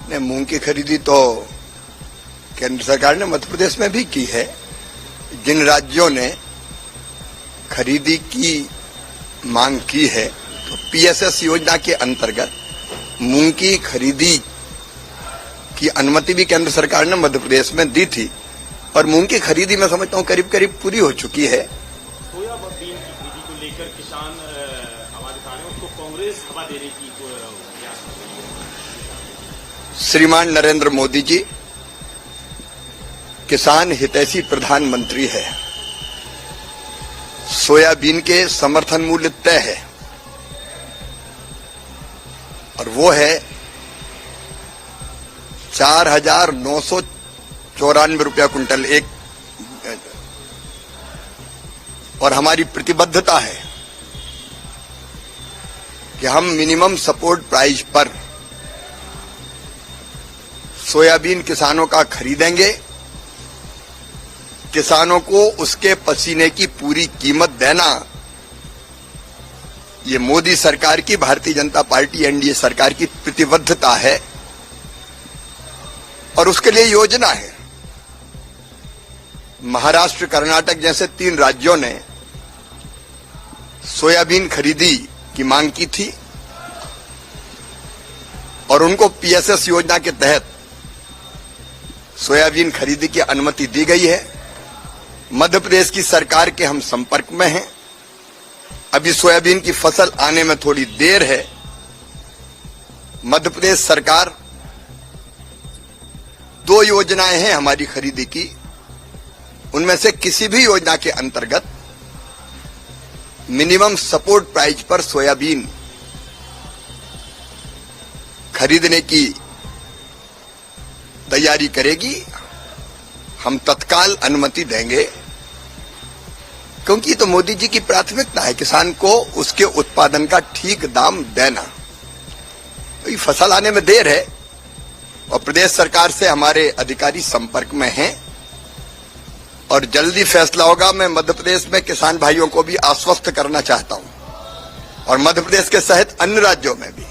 ने मूंग की खरीदी तो केंद्र सरकार ने मध्य प्रदेश में भी की है। जिन राज्यों ने खरीदी की मांग की है तो पीएसएस योजना के अंतर्गत मूंग की खरीदी की अनुमति भी केंद्र सरकार ने मध्य प्रदेश में दी थी और मूंग की खरीदी मैं समझता हूं करीब करीब पूरी हो चुकी है। सोयाबीन की खरीदी को लेकर किसान आवाज उठा रहे हैं, उसको कांग्रेस हवा देने की प्रयास कर रही है। श्रीमान नरेंद्र मोदी जी किसान हितैषी प्रधानमंत्री है। सोयाबीन के समर्थन मूल्य तय है और वो है 4,994 रुपया कुंटल एक, और हमारी प्रतिबद्धता है कि हम मिनिमम सपोर्ट प्राइस पर सोयाबीन किसानों का खरीदेंगे, किसानों को उसके पसीने की पूरी कीमत देना ये मोदी सरकार की, भारतीय जनता पार्टी एनडीए सरकार की प्रतिबद्धता है और उसके लिए योजना है। महाराष्ट्र, कर्नाटक जैसे 3 राज्यों ने सोयाबीन खरीदी की मांग की थी और उनको पीएसएस योजना के तहत सोयाबीन खरीदी की अनुमति दी गई है। मध्य प्रदेश की सरकार के हम संपर्क में हैं। अभी सोयाबीन की फसल आने में थोड़ी देर है। मध्य प्रदेश सरकार 2 योजनाएं हैं हमारी खरीदी की, उनमें से किसी भी योजना के अंतर्गत मिनिमम सपोर्ट प्राइस पर सोयाबीन खरीदने की तैयारी करेगी। हम तत्काल अनुमति देंगे क्योंकि तो मोदी जी की प्राथमिकता है किसान को उसके उत्पादन का ठीक दाम देना। तो ये फसल आने में देर है और प्रदेश सरकार से हमारे अधिकारी संपर्क में हैं और जल्दी फैसला होगा। मैं मध्य प्रदेश में किसान भाइयों को भी आश्वस्त करना चाहता हूं और मध्य प्रदेश के सहित अन्य राज्यों में भी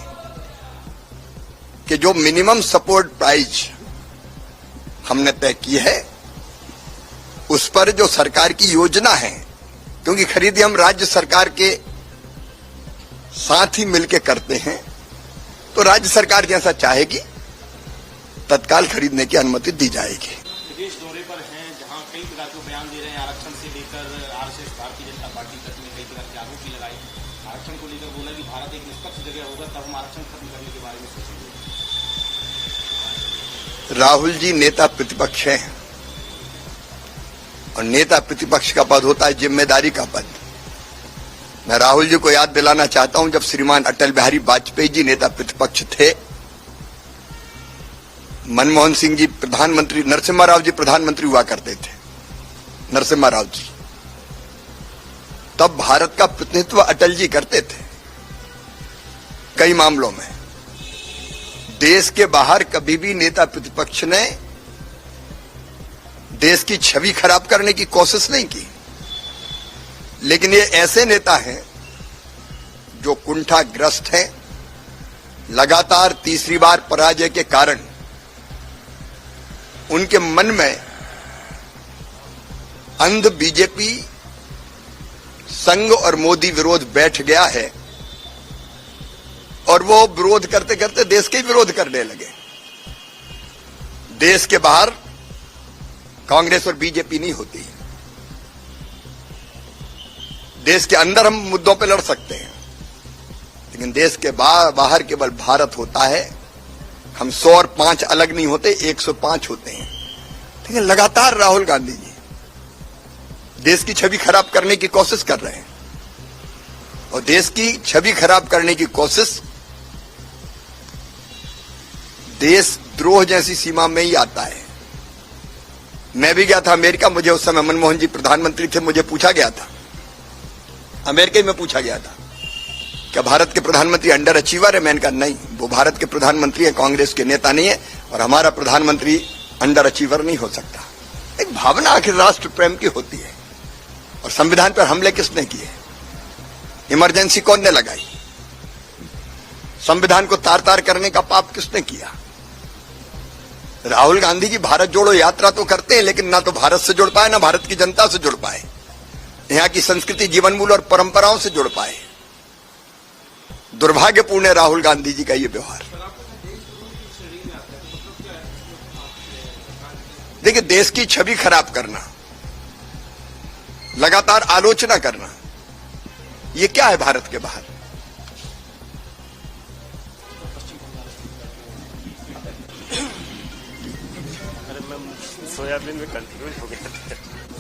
कि जो मिनिमम सपोर्ट प्राइस हमने तय की है उस पर जो सरकार की योजना है, क्योंकि खरीदी हम राज्य सरकार के साथ ही मिलकर करते हैं, तो राज्य सरकार जैसा चाहेगी तत्काल खरीदने की अनुमति दी जाएगी। विदेश दौरे पर हैं जहां कई प्रकार के बयान दे रहे हैं, आरक्षण से लेकर आरएसएस भारतीय जनता पार्टी तक में कई प्रकार के आरोप भी लगाए। आरक्षण को लेकर बोला कि भारत एक निष्पक्ष जगह होगा तब हम आरक्षण खत्म करने के बारे में सोचेंगे। राहुल जी नेता प्रतिपक्ष हैं और नेता प्रतिपक्ष का पद होता है जिम्मेदारी का पद। मैं राहुल जी को याद दिलाना चाहता हूं जब श्रीमान अटल बिहारी वाजपेयी जी नेता प्रतिपक्ष थे, मनमोहन सिंह जी प्रधानमंत्री, नरसिम्हा राव जी प्रधानमंत्री हुआ करते थे, नरसिम्हा राव जी, तब भारत का प्रतिनिधित्व अटल जी करते थे। कई मामलों में देश के बाहर कभी भी नेता प्रतिपक्ष ने देश की छवि खराब करने की कोशिश नहीं की, लेकिन ये ऐसे नेता हैं जो कुंठाग्रस्त हैं। लगातार तीसरी बार पराजय के कारण उनके मन में अंध बीजेपी संघ और मोदी विरोध बैठ गया है और वो विरोध करते करते देश के विरोध करने लगे। देश के बाहर कांग्रेस और बीजेपी नहीं होती, देश के अंदर हम मुद्दों पे लड़ सकते हैं, लेकिन देश के बाहर केवल भारत होता है। हम 100 और 5 अलग नहीं होते, 105 होते हैं। लेकिन लगातार राहुल गांधी जी देश की छवि खराब करने की कोशिश कर रहे हैं और देश की छवि खराब करने की कोशिश देशद्रोह जैसी सीमा में ही आता है। मैं भी गया था अमेरिका, मुझे उस समय मनमोहन जी प्रधानमंत्री थे, मुझे पूछा गया था, अमेरिका में पूछा गया था क्या भारत के प्रधानमंत्री अंडर अचीवर है? मैंने कहा नहीं, वो भारत के प्रधानमंत्री है, कांग्रेस के नेता नहीं है और हमारा प्रधानमंत्री अंडर अचीवर नहीं हो सकता। एक भावना आखिर राष्ट्र प्रेम की होती है और संविधान पर हमले किसने किए? इमरजेंसी कौन ने लगाई? संविधान को तार तार करने का पाप किसने किया? राहुल गांधी जी भारत जोड़ो यात्रा तो करते हैं, लेकिन ना तो भारत से जुड़ पाए, ना भारत की जनता से जुड़ पाए, यहां की संस्कृति, जीवन मूल्य और परंपराओं से जुड़ पाए। दुर्भाग्यपूर्ण है राहुल गांधी जी का ये व्यवहार। देखिए, देश की छवि खराब करना, लगातार आलोचना करना, ये क्या है भारत के बाहर? अरे मैं सोयाबीन में कंफ्यूज हो गया था।